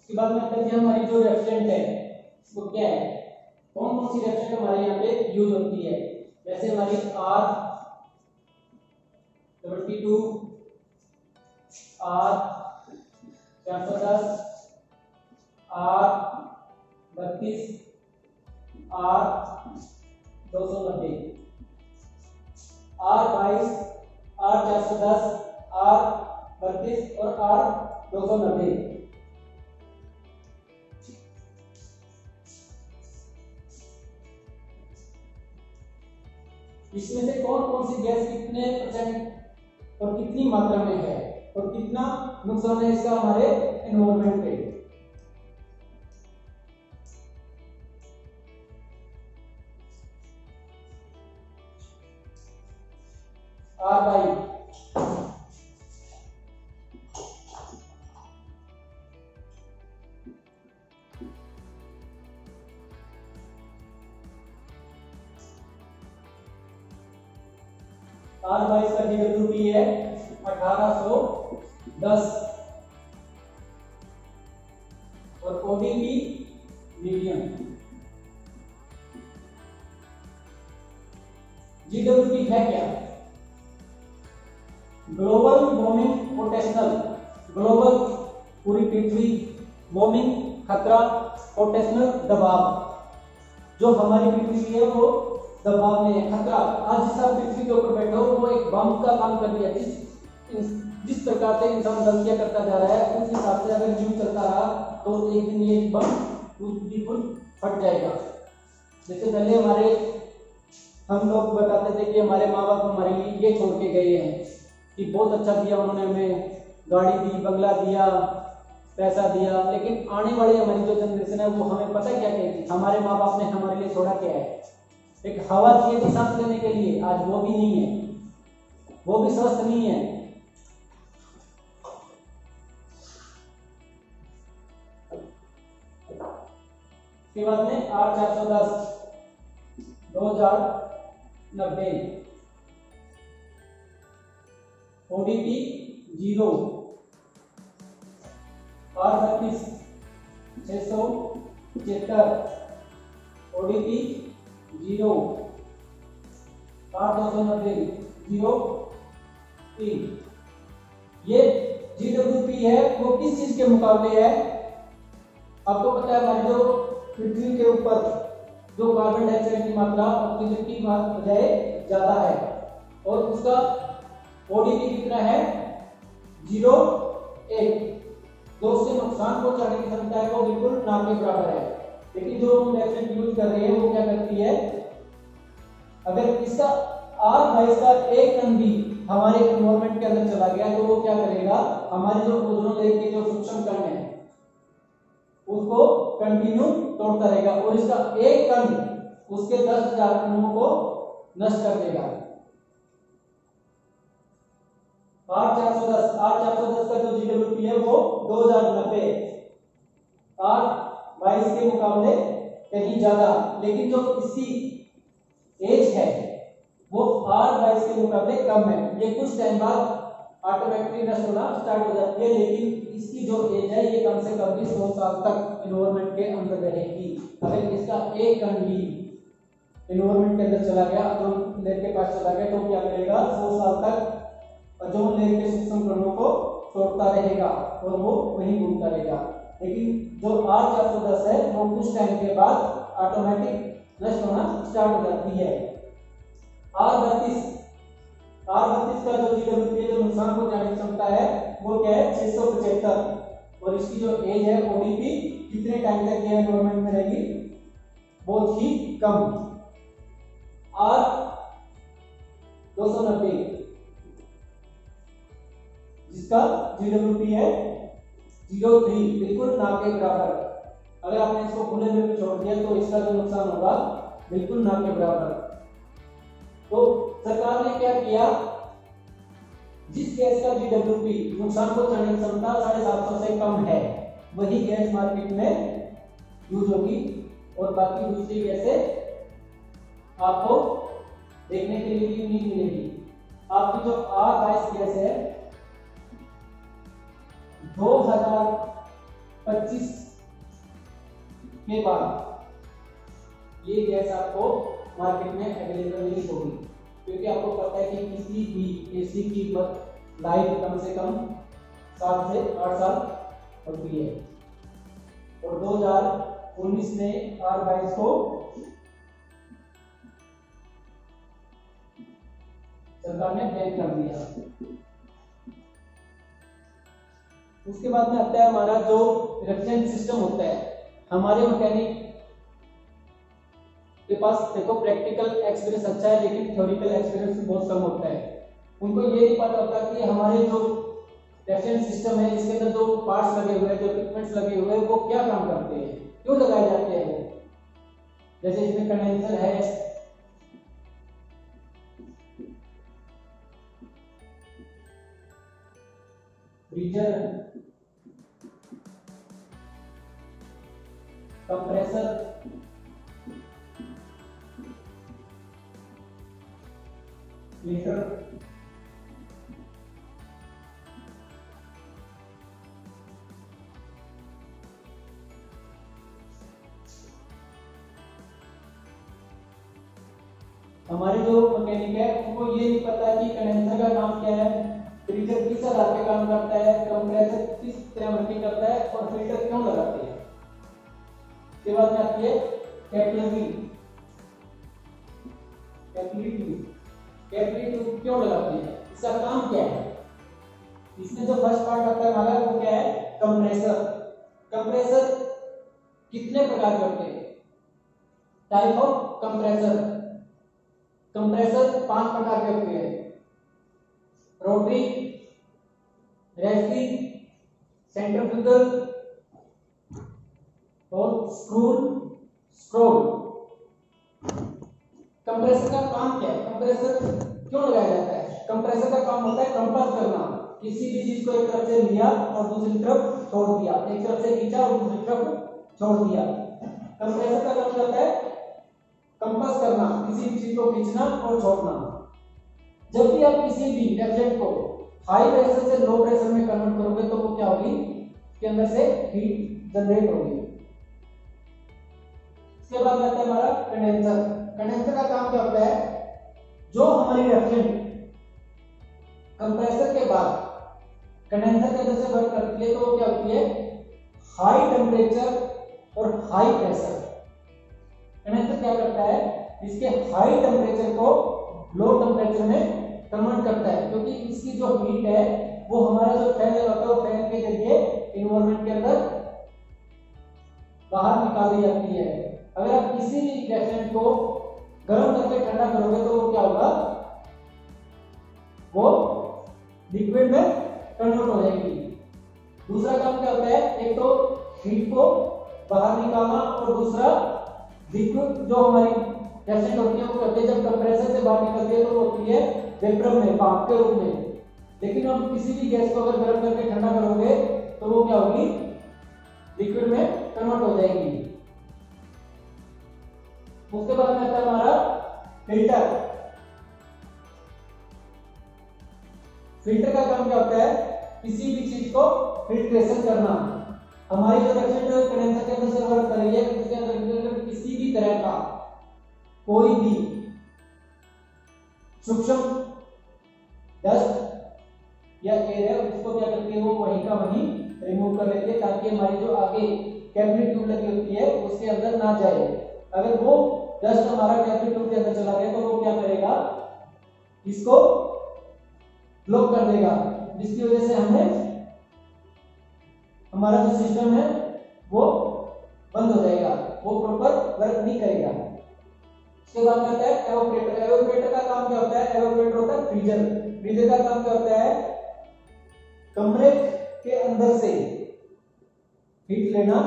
उसके बाद में कहते हैं हमारी जो रेफ्रिजरेंट है वो क्या है, कौन कौन सी रेफ्रिजरेंट हमारे यहाँ पे यूज होती है, जैसे हमारी R32, R410, R32, R290, R22, R410, R32 और R290। इसमें से कौन कौन सी गैस कितने परसेंट और कितनी मात्रा में है और कितना नुकसान है इसका हमारे एनवायरनमेंट पे। R22 का GWP है 1810 और ODP मीडियम। GWP है क्या, ग्लोबल वार्मिंग पोटेंशियल, ग्लोबल पूरी पृथ्वी वार्मिंग खतरा, पोटेंशियल दबाव, जो हमारी पृथ्वी है वो दबाव में है, खतरा। आज जिस आप पृथ्वी के ऊपर बैठे हो वो एक बम का काम कर दिया। जिस प्रकार से इंसान गलतियां करता जा रहा है उस हिसाब से अगर यूं चलता रहा तो एक दिन ये बम बिल्कुल फट जाएगा। जैसे पहले हम लोग बताते थे कि हमारे माँ बाप हमारे लिए ये छोड़ के गए हैं कि बहुत अच्छा दिया उन्होंने, हमें गाड़ी दी, बंगला दिया, पैसा दिया, लेकिन आने वाली हमारी जो जनरेशन है वो हमें पता क्या कहेगी, हमारे माँ बाप ने हमारे लिए छोड़ा क्या है, एक हवा चाहिए थी सांस लेने के लिए, आज वो भी नहीं है, वो भी स्वस्थ नहीं है। इसके बाद में R410 2090, ODP 0, R32 675, ODP 0, R290 0 3। ये GWP है वो किस चीज के मुकाबले है, आपको पता है हमारी जो पृथ्वी के ऊपर जो कार्बन डाइऑक्साइड की मात्रा ऑक्सीजन की बजाय ज्यादा है और उसका ODP कितना है 0.1, तो उससे नुकसान पहुंचाने की क्षमता है वो बिल्कुल ना के बराबर है। लेकिन जो हम रेफ्रिजरेंट यूज कर रहे हैं वो क्या करती है, अगर इसका R22 का एक कण भी हमारे एनवायरनमेंट के अंदर चला गया तो वो क्या करेगा, हमारे जो ओजोन लेयर के जो सूक्ष्म कण है उसको कंटिन्यू तोड़ता रहेगा और इसका एक कण उसके 10,000 कणों को नष्ट कर देगा। R410 का जो GWP है वो 2090, R22 के मुकाबले कहीं ज्यादा, लेकिन जो इसकी एज है वो R22 के मुकाबले कम है। ये कुछ टाइम बाद ऑटोमेटिकली नष्ट होना स्टार्ट हो जाती है, लेकिन इसकी जो एज है ये कम से कम भी 100 साल तक एनवायरनमेंट के अंदर रहेगी। अगर इसका एक कण भी एनवायरनमेंट के अंदर चला गया, ओजोन लेयर के पास चला गया, तो क्या करेगा 100 साल तक ओजोन लेयर के सूक्ष्म कणों को तोड़ता रहेगा और वो वहीं घूमता रहेगा। लेकिन जो R410 है वो कुछ टाइम के बाद ऑटोमेटिक नष्ट होना स्टार्ट हो जाती है। R32 का जो GWP जो नुकसान को जाने की क्षमता है वो क्या है 675 और इसकी जो एज है ODP कितने टाइम तक ये एनवायरनमेंट में रहेगी, बहुत ही कम। R290 जिसका GWP है 0.3, बिल्कुल ना के बराबर। अगर आपने इसको खुले में छोड़ दिया तो इसका जो नुकसान होगा बिल्कुल ना के बराबर। तो सरकार ने क्या किया, जिस गैस का GWP नुकसान पहुंचाने की क्षमता 750 से कम है वही गैस मार्केट में यूज होगी और बाकी दूसरी गैसें आपको देखने के लिए भी नहीं मिलेगी। आपकी जो R22 गैस है 2025 25 के बाद ये गैस आपको मार्केट में अवेलेबल नहीं होगी, क्योंकि आपको पता है कि किसी भी एसी की लाइफ कम से कम 7 से 8 साल होती है। और 2019 में R22 को सरकार ने बैन कर दिया। उसके बाद में आता है हमारा जो रिफ्रिजरेशन सिस्टम होता है। हमारे मैकेनिक के पास देखो प्रैक्टिकल एक्सपीरियंस अच्छा है, लेकिन थ्योरिकल एक्सपीरियंस बहुत कम होता है। उनको ये नहीं पता होता कि हमारे जो रिफ्रिजरेशन सिस्टम है, इसके अंदर जो पार्ट्स लगे हुए हैं, जो इक्विपमेंट्स लगे हुए हैं, वो क्या काम करते हैं, क्यों लगाए जाते हैं वो। जैसे इसमें कंडेंसर है, फ्रीजर, कंप्रेसर, हीटर, हमारे जो मैकेनिक है उनको ये नहीं पता कि कंडेंसर का काम क्या है, फ्रीजर किस आधार पे काम करता है, कंप्रेसर किस तरह वर्किंग करता है और फिल्टर क्यों लगाते हैं। इसके बाद में आती है कैपिलरी ट्यूब क्यों लगाते हैं, इसका काम क्या है। इसमें जो फर्स्ट पार्ट आता है हमारा वो क्या है, कंप्रेसर। कंप्रेसर कितने प्रकार के होते हैं, टाइप ऑफ कंप्रेसर। कंप्रेसर 5 प्रकार के होते हैं, रोटरी, रेस्टिंग, सेंट्रीफ्यूगल और स्क्रू। कंप्रेसर का काम क्या है, कंप्रेसर क्यों लगाया जाता है। कंप्रेसर का काम होता है कंप्रेस करना, किसी भी चीज को एक तरफ से लिया और दूसरी तरफ छोड़ दिया, एक तरफ से खींचा और दूसरी तरफ छोड़ दिया। कंप्रेसर का काम करता है कंप्रेस करना, किसी भी चीज को खींचना और छोड़ना। जब भी आप किसी भी रेफ्रिजरेंट को हाई प्रेशर से लो प्रेशर में कन्वर्ट करोगे तो वो क्या होगी, इसके अंदर से हीट जनरेट होगी। इसके बाद आता है हमारा कंडेंसर। कंडेंसर का काम क्या होता है, जो हमारी रेफ्रिजरेंट कंप्रेसर के बाद कंडेंसर के अंदर से वर्क करती है तो वो क्या होती है, हाई टेम्परेचर और हाई प्रेशर। कंडेंसर क्या करता है, इसके हाई टेम्परेचर को लो टेम्परेचर में कन्वर्ट करता है, क्योंकि इसकी जो हीट है वो हमारा जो फैन होता है वो फैन के जरिए एनवायरनमेंट के अंदर बाहर निकाल दी जाती है। अगर आप किसी भी रेफ्रिजरेंट को गर्म करके ठंडा करोगे तो वो क्या होगा, वो लिक्विड में कन्वर्ट हो जाएगी। दूसरा काम क्या होता है, एक तो हीट को बाहर निकालना और दूसरा लिक्विड जो हमारी रेफ्रिजरेंट होती है वो कहते हैं जब कंप्रेसर से बाहर निकलती है तो वो होती है वेपर में, भाप के रूप में। लेकिन आप किसी भी गैस को अगर गर्म करके ठंडा करोगे तो वो क्या होगी, लिक्विड में कन्वर्ट हो जाएगी। उसके बाद में आता है हमारा फिल्टर। फिल्टर का काम क्या होता है, किसी भी चीज को फिल्ट्रेशन करना। हमारी जो रेफ्रिजरेंट कंडेंसर के अंदर से वर्क कर रही है उसके अंदर किसी भी तरह का कोई भी सूक्ष्म डस्ट या एयर है उसको क्या करती है, वो वहीं का वहीं रिमूव कर लेती है, ताकि हमारी जो आगे कैपिलरी ट्यूब लगी होती है उसके अंदर ना जाए। अगर वो डस्ट हमारा कैपिलरी ट्यूब के अंदर चला गया तो वो क्या करेगा, इसको ब्लॉक कर देगा, जिसकी वजह से हमें हमारा जो सिस्टम है वो बंद हो जाएगा, वो प्रॉपर वर्क नहीं करेगा। उसके बाद आता है एवापोरेटर। एवापोरेटर का काम क्या होता है, एवापोरेटर होता है फ्रीजर। फ्रीजर का काम क्या होता है, कमरे के अंदर से हीट लेना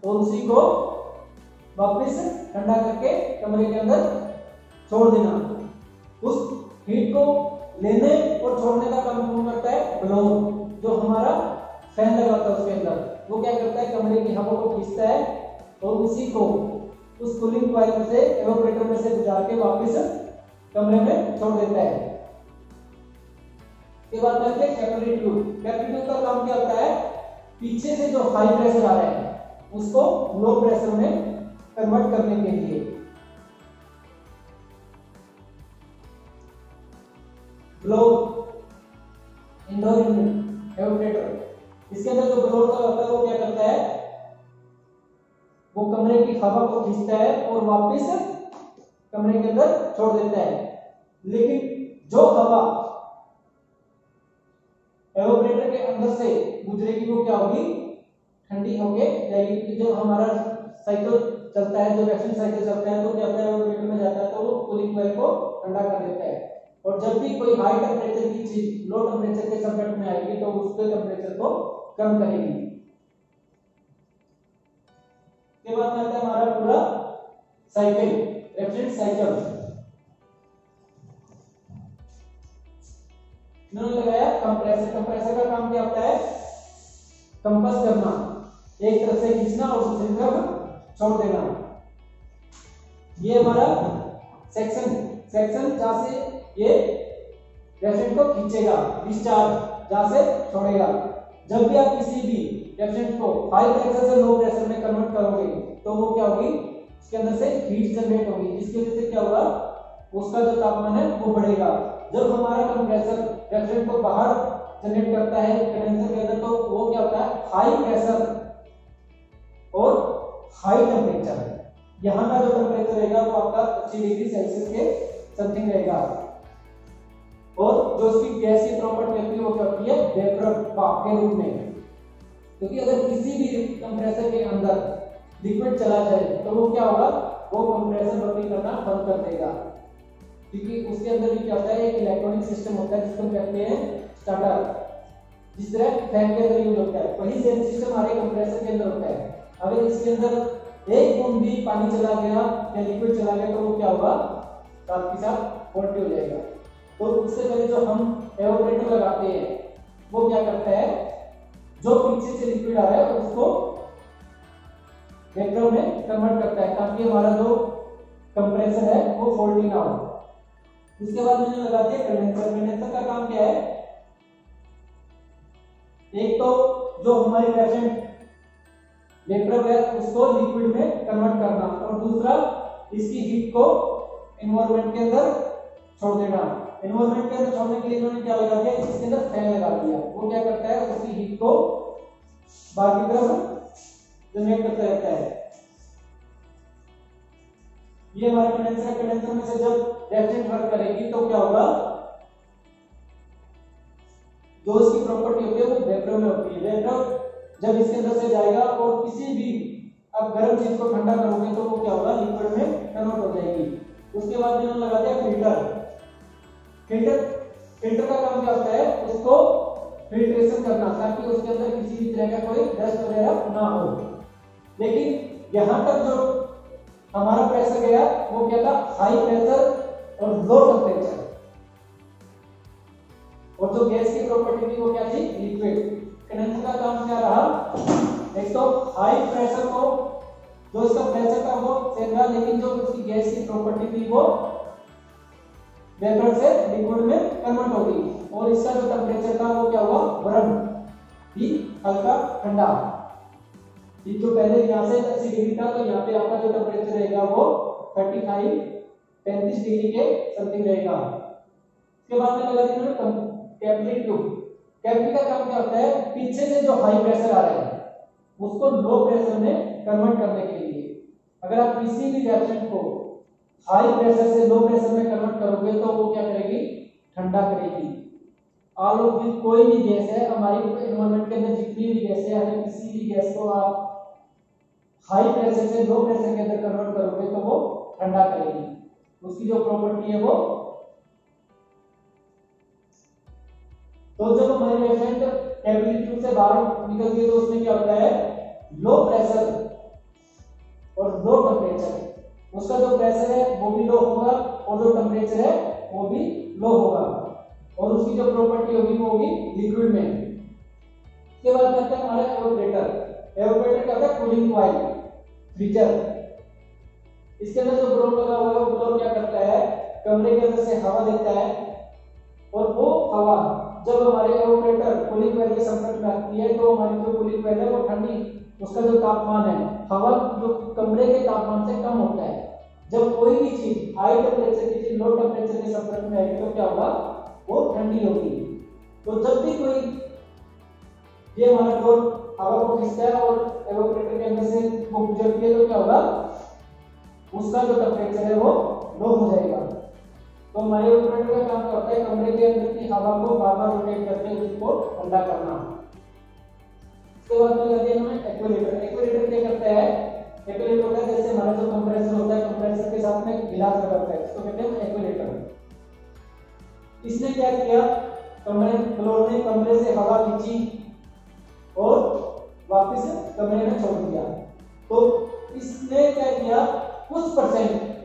और उसी को वापस ठंडा करके कमरे के अंदर छोड़ देना। उस हीट को लेने और छोड़ने का काम कौन करता है, ब्लोअर, जो हमारा फैन लगा होता है उसके अंदर। वो क्या करता है, कमरे की हवा को खींचता है और उसी को उस कूलिंग कॉइल में से एवापोरेटर में से गुजार के वापस कमरे में छोड़ देता है। इसके बाद कैपिलरी ट्यूब। कैपिलरी ट्यूब का काम क्या होता है, पीछे से जो हाई प्रेशर आ रहा है उसको लो प्रेशर में कन्वर्ट करने के लिए। ब्लोअर इंडोर एवापोरेटर, इसके अंदर जो ब्लोअर का होता है वो क्या करता है, वो कमरे की हवा को खींचता है और वापस कमरे के अंदर छोड़ देता है। लेकिन जो हवा एवापोरेटर के अंदर से गुजरेगी वो क्या होगी, ठंडी होके जाएगी। जब हमारा साइकिल चलता है, जब एक्शन साइकिल चलता है तो क्या होता है, एवापोरेटर में जाता है तो वो कूलिंग कॉइल को ठंडा कर देता है। और जब भी कोई हाई टेम्परेचर की चीज लो टेम्परेचर के संपर्क में आएगी तो उसके टेम्परेचर को कम करेगी। के बाद में आता है हमारा पूरा साइकिल, रेफ्रिजरेंट साइकिल। इन्होंने लगाया कंप्रेसर। कंप्रेसर का काम क्या होता है, कंप्रेस करना, एक तरफ से खींचना और दूसरी तरफ छोड़ देना। ये हमारा सेक्शन जहां से ये रेफ्रिजरेंट को खींचेगा, डिस्चार्ज जहां से छोड़ेगा। जब भी आप किसी भी रेफ्रिजरेंट को हाई प्रेशर से लो प्रेशर में कन्वर्ट करोगे तो वो क्या होगी, इसके अंदर से हीट जनरेट होगी, जिसकी वजह से क्या होगा, उसका जो तापमान है वो बढ़ेगा। जब हमारा कंप्रेसर रेफ्रिजरेंट को बाहर जनरेट करता है कंडेंसर के अंदर, तो वो क्या होता है, हाई प्रेशर और हाई टेम्परेचर। यहाँ का जो टेम्परेचर रहेगा वो आपका 80 डिग्री सेल्सियस के समथिंग रहेगा। और जो उसकी गैस की प्रॉपर्टी होती है वो क्या होती है, वेपर भाप के रूप में। क्योंकि अगर किसी भी कंप्रेसर के अंदर लिक्विड चला जाए तो वो क्या होगा, वो कंप्रेसर वर्किंग करना बंद कर देगा। क्योंकि उसके अंदर भी क्या होता है, एक इलेक्ट्रॉनिक सिस्टम होता है जिसको कहते हैं स्टार्टर। जिस तरह फैन के अंदर यूज होता है, वही सेम सिस्टम हमारे कंप्रेसर के अंदर होता है। अगर इसके अंदर एक बूंद भी पानी चला गया या लिक्विड चला गया तो वो क्या होगा, साथ के साथ फॉल्टी हो जाएगा। तो उससे पहले जो हम एवापोरेटर लगाते हैं वो क्या करता है, जो पीछे से लिक्विड आ रहा है उसको वेपर में कन्वर्ट करता है, ताकि हमारा जो कंप्रेसर है वो फॉल्टी ना हो। उसके बाद मैंने लगा दिया कंडेंसर। कंडेंसर का काम क्या है, एक तो जो हमारी रेफ्रिजरेंट वेपर है उसको लिक्विड में कन्वर्ट करना, और दूसरा इसकी हीट को एनवायरनमेंट के अंदर छोड़ देना। एनवायरनमेंट के अंदर छोड़ने के लिए इन्होंने क्या लगा दिया, इसके अंदर फैन लगा दिया। वो क्या करता है, उसकी हीट को बाहर की तरफ जनरेट करता रहता है। ये हमारा कंडेंसर। कंडेंसर में से जब रेफ्रिजरेंट वर्क करेगी तो क्या होगा, जो इसकी प्रॉपर्टी होती है वो वेपर में होती है। वेपर जब इसके अंदर से जाएगा और किसी भी आप गर्म चीज को ठंडा करोगे तो वो क्या होगा, लिक्विड में कन्वर्ट हो जाएगी। उसके बाद इन्होंने लगा दिया फिल्टर। फिल्टर का काम क्या होता है, उसको फिल्ट्रेशन करना, ताकि उसके अंदर किसी भी तरह का कोई डस्ट वगैरह ना हो। लेकिन यहां तक जो हमारा प्रेशर गया वो क्या था, हाई प्रेशर और लो टेम्परेचर। और जो गैस की प्रॉपर्टी थी वो क्या थी, लिक्विड। कंडेंसर का काम क्या रहा, एक तो हाई प्रेशर को, जो इसका प्रेशर था वो सेम रहा, लेकिन जो उसकी गैस की प्रॉपर्टी थी वो वेपर से लिक्विड में कन्वर्ट हो गई। और इसका जो टेम्परेचर था वो क्या हुआ, गर्म भी हल्का ठंडा। ये जो पहले यहाँ से 80 डिग्री था तो यहाँ पे आपका जो टेम्परेचर रहेगा वो 35 डिग्री के समथिंग रहेगा। उसके बाद में लगा दी कैपिलरी ट्यूब। कैपिलरी का काम क्या होता है, पीछे से जो हाई प्रेशर आ रहा है उसको लो प्रेशर में कन्वर्ट करने के लिए। अगर आप किसी भी रेफ्रिजरेंट को हाई प्रेशर से लो प्रेशर में कन्वर्ट करोगे तो वो क्या करेगी, ठंडा करेगी। ऑल ऑफ दिस, कोई भी गैस है हमारी एनवायरनमेंट के अंदर, जितनी भी गैस है, अगर किसी भी गैस को आप हाई प्रेशर से लो प्रेशर के अंदर कन्वर्ट करोगे तो वो ठंडा करेगी। उसकी जो प्रॉपर्टी है वो, तो जब हमारी रेफ्रिजरेंट कैपिलरी ट्यूब से बाहर निकलती है तो उसमें क्या होता है, लो प्रेशर और लो टेम्परेचर। उसका जो प्रेशर है वो भी लो होगा और जो टेम्परेचर है वो भी लो होगा, और उसकी जो प्रॉपर्टी होगी वो होगी लिक्विड में। इसके बाद में आता है हमारा एवापोरेटर। एवापोरेटर क्या होता है, कूलिंग कॉइल, फ्रीजर। इसके अंदर जो ब्लोअर लगा हुआ है वो ब्लोअर क्या करता है, कमरे के अंदर से हवा देता है, और वो हवा जब हमारे एवापोरेटर कूलिंग कॉइल के संपर्क में आती है तो हमारी जो कूलिंग कॉइल है वो ठंडी, उसका जो तापमान है हवा जो कमरे के तापमान से कम होता है। जब कोई भी चीज हाई टेम्परेचर की चीज लो टेम्परेचर के संपर्क में आएगी तो क्या होगा, वो ठंडी होगी। तो जब भी कोई ये हमारा डोर हवा को खींचता है और एवापोरेटर के अंदर से वो गुजरती है तो क्या होगा, उसका जो टेम्परेचर है वो लो हो जाएगा। तो हमारे एवापोरेटर का काम क्या होता है, कमरे के अंदर की हवा को बार-बार रोटेट करके उसको ठंडा करना। इसके बाद में लगे हमें एक्वेलेटर। एक्वेलेटर क्या करता है, एक्वेलेटर होता है जैसे हमारा जो कंप्रेसर होता है, कंप्रेसर के साथ में गिलास लगा होता है, इसको कहते हैं एक्वेलेटर। इसने क्या किया, कमरे फ्लोर ने कमरे से हवा खींची और वापस कमरे में छोड़ दिया। तो इसने क्या किया, कुछ परसेंट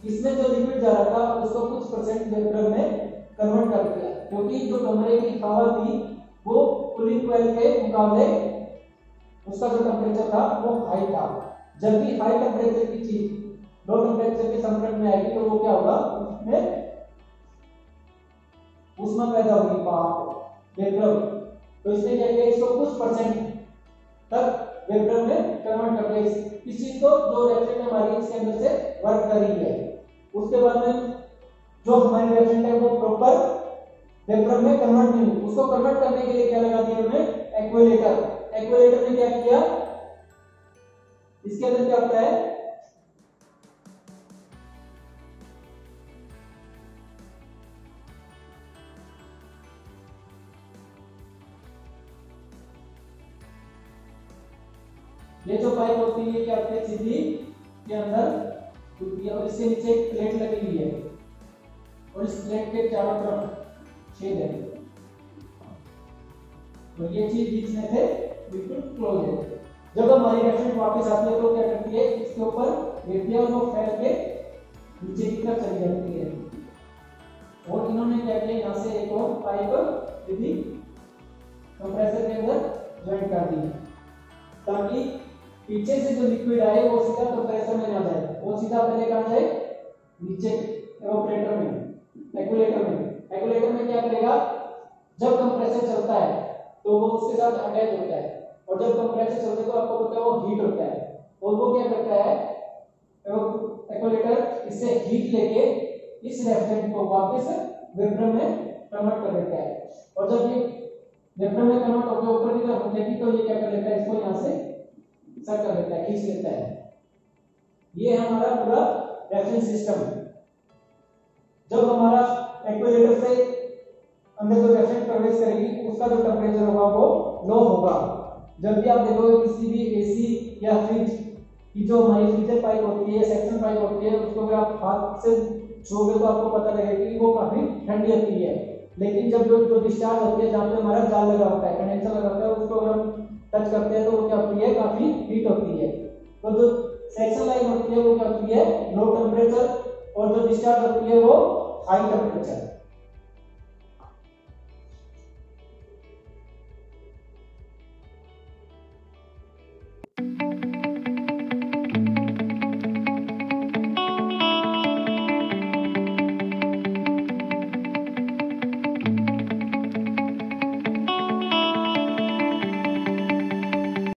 इसमें जो लिक्विड जा रहा था उसको कुछ परसेंट वेपर में कन्वर्ट कर दिया, क्योंकि जो कमरे की हवा थी वो कूलिंग कॉइल के मुकाबले उसका जो टेम्परेचर था वो हाई था। जब भी हाई टेम्परेचर की चीज लो टेम्परेचर के संपर्क में आएगी तो वो क्या होगा, उसमें ऊष्मा पैदा होगी, वेपर। तो इसने क्या किया, इसको कुछ परसेंट तक वेपर में कन्वर्ट कर दिया। इस चीज को जो रेफ्रिजरेटर हमारी इसके अंदर से वर्क कर रही है, उसके बाद में जो हमारी रेफ्रिजरेटर है वो प्रॉपर वेपर में कन्वर्ट नहीं हुई। उसको कन्वर्ट करने के लिए क्या लगा दिया हमने, एक्वेलेटर। एक्वेलेटर ने क्या किया, इसके अंदर क्या होता है, ये जो पाइप होती है क्या होती है, सीधी के अंदर होती है और इसके नीचे एक प्लेट लगी हुई है और इस प्लेट के चारों तरफ छेद है। तो ये चीज बीच में से बिल्कुल क्लोज है। जब हमारी रेफ्रिजरेटर वापस आती है तो क्या करती है, इसके ऊपर रेडिया वो फैल के नीचे की तरफ चली जाती है। और इन्होंने क्या किया, यहाँ से एक और पाइप सीधी कंप्रेसर के अंदर ज्वाइन कर दी ताकि पीछे से जो लिक्विड आए वो सीधा कंप्रेसर में ना जाए, वो सीधा पहले कहां जाए, नीचे एवापोरेटर में, एक्वेलेटर में। एक्वेलेटर में क्या करेगा, जब कंप्रेसर चलता है तो वो उसके साथ अटैच होता है और जब कंप्रेसर चलता है तो आपको पता है वो हीट होता है और वो क्या करता है, एक्वेलेटर इससे हीट लेके इस रेफ्रिजरेटर को वापस वेपर में कन्वर्ट कर देता है। और जब ये वेपर में कन्वर्ट होकर ऊपर की तरफ उठेगी तो ये क्या कर लेता है, इसको यहाँ से सर कर लेता है, खींच लेता है। ये हमारा पूरा रेफ्रिजरेशन सिस्टम। जब हमारा एक्वेलेटर से अंदर जो रेफ्रिजरेटर प्रवेश करेगी उसका जो टेम्परेचर होगा वो लो होगा। जब भी आप देखोगे किसी भी एसी या फ्रिज की जो हमारी फ्रीजर पाइप होती है, सेक्शन पाइप होती है, उसको अगर आप हाथ से छूओगे तो आपको पता लगेगा कि वो काफी ठंडी होती है। लेकिन जब जो डिस्चार्ज होती है, जहाँ पे हमारा जाल लगा होता है, कंडेंसर लगा होता है, उसको अगर हम टच करते हैं तो वो क्या होती है, काफी हीट होती है। तो जो सेक्शन लाइन होती है वो क्या होती है, लो टेम्परेचर, और जो डिस्चार्ज होती है वो हाई टेम्परेचर।